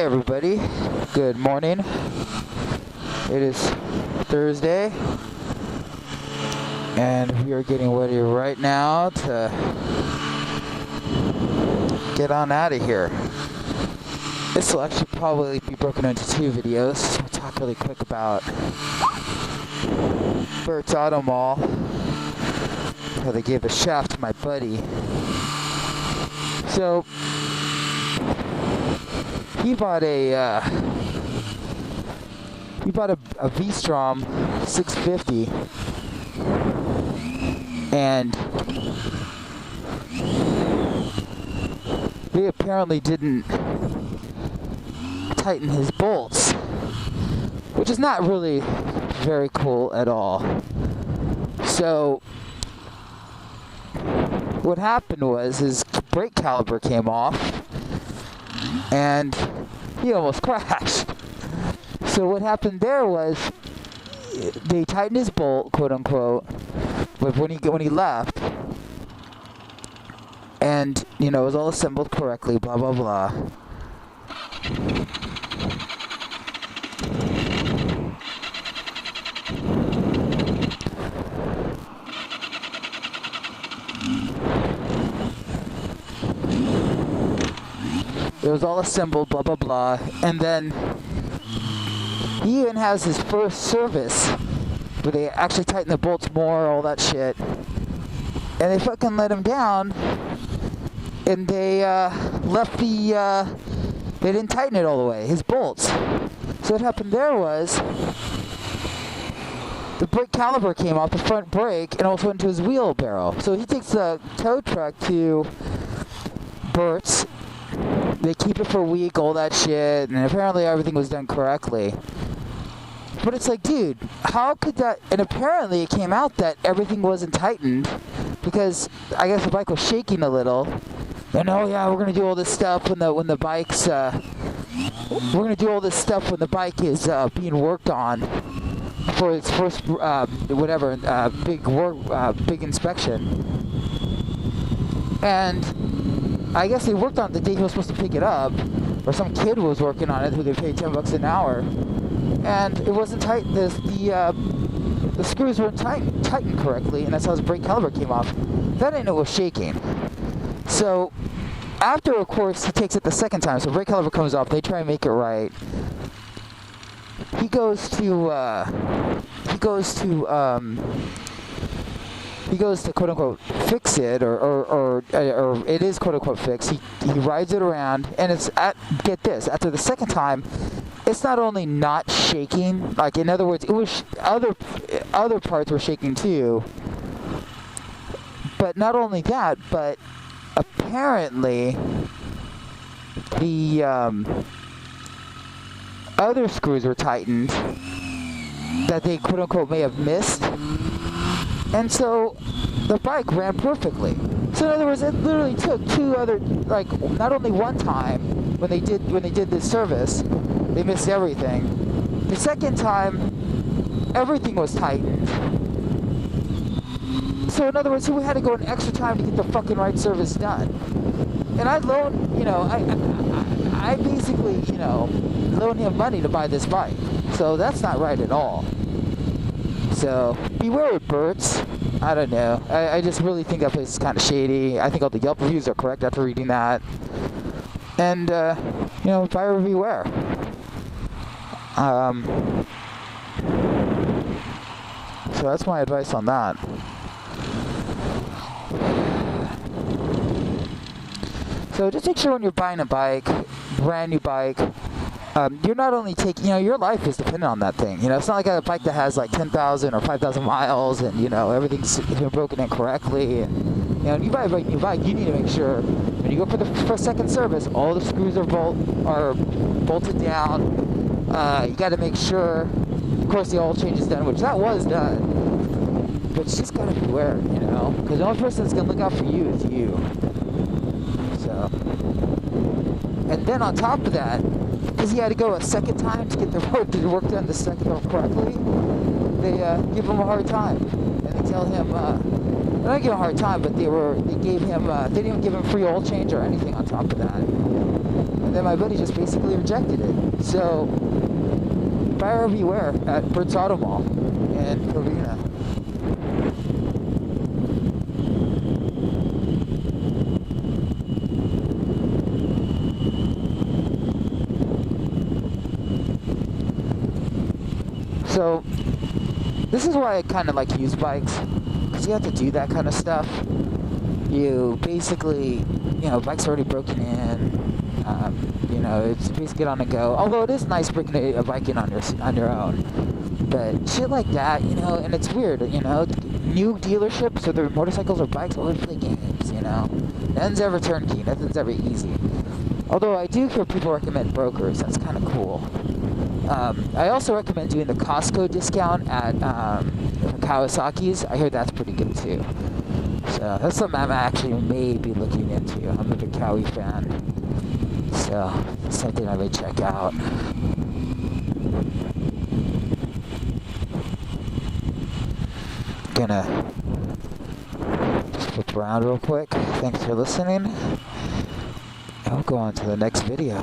everybody, good morning. It is Thursday and we are getting ready right now to get on out of here. This will actually probably be broken into two videos. I'll talk really quick about Bert's Auto Mall, how they gave a shaft to my buddy. So he bought a V-Strom 650, and they apparently didn't tighten his bolts, which is not really very cool at all. So what happened was his brake caliper came off and he almost crashed. So what happened there was they tightened his bolt, quote unquote, but when he left, and you know, it was all assembled correctly, blah blah blah. It was all assembled, blah blah blah, and then he even has his first service where they actually tighten the bolts more, all that shit, and they fucking let him down, and they left the they didn't tighten it all the way, his bolts. So what happened there was the brake caliper came off the front brake and also into his wheelbarrow. So he takes the tow truck to Bert's. They keep it for a week, all that shit, and apparently everything was done correctly. But it's like, dude, how could that? And apparently it came out that everything wasn't tightened because I guess the bike was shaking a little. And oh yeah, we're gonna do all this stuff when the bike's we're gonna do all this stuff when the bike is being worked on for its first big inspection. And I guess they worked on it the day he was supposed to pick it up, or some kid was working on it who they paid $10 an hour, and it wasn't tight. The screws weren't tightened correctly, and that's how his brake caliper came off. That I know was shaking. So after, of course, he takes it the second time, so brake caliper comes off. They try and make it right. He goes to quote unquote fix it, or it is quote unquote fixed. He rides it around, and it's get this, after the second time, it's not only not shaking, like in other words, it was other parts were shaking too. But not only that, but apparently the other screws were tightened that they quote unquote may have missed. And so the bike ran perfectly. So in other words, it literally took two other, like, not only one time when they did this service, they missed everything. The second time, everything was tightened. So in other words, he had to go an extra time to get the fucking right service done. And I basically, loaned him money to buy this bike. So that's not right at all. So beware of Bert's. I don't know. I just really think that place is kind of shady. I think all the Yelp reviews are correct after reading that. And, buyer beware. So that's my advice on that. So just make sure when you're buying a bike, brand new bike, you're not only taking, your life is dependent on that thing. It's not like a bike that has like 10,000 or 5,000 miles and, everything's been broken in correctly. And, when you buy a new bike, you need to make sure when you go for a second service, all the screws are bolted down. You got to make sure, of course, the oil change is done, which that was done. But you just got to beware, because the only person that's going to look out for you is you. So, and then on top of that, because he had to go a second time to get the work done the second time correctly, they give him a hard time, and they tell him, they don't give him a hard time, but they didn't even give him free oil change or anything on top of that. And then my buddy just basically rejected it. So, buyer beware at Bert's Auto Mall in Covina. So, this is why I kind of like used bikes, because you have to do that kind of stuff. You basically, you know, bike's already broken in. You know, it's basically on the go. Although it is nice bringing a bike in on your own. But shit like that, you know, and it's weird, you know. New dealerships, so their motorcycles or bikes, always play games, you know. Nothing's ever turnkey, nothing's ever easy. Although I do hear people recommend brokers, that's kind of cool. I also recommend doing the Costco discount at Kawasaki's. I hear that's pretty good too. So that's something I actually may be looking into. I'm a big Kawi fan. So something I may check out. Gonna just flip around real quick. Thanks for listening. I'll go on to the next video.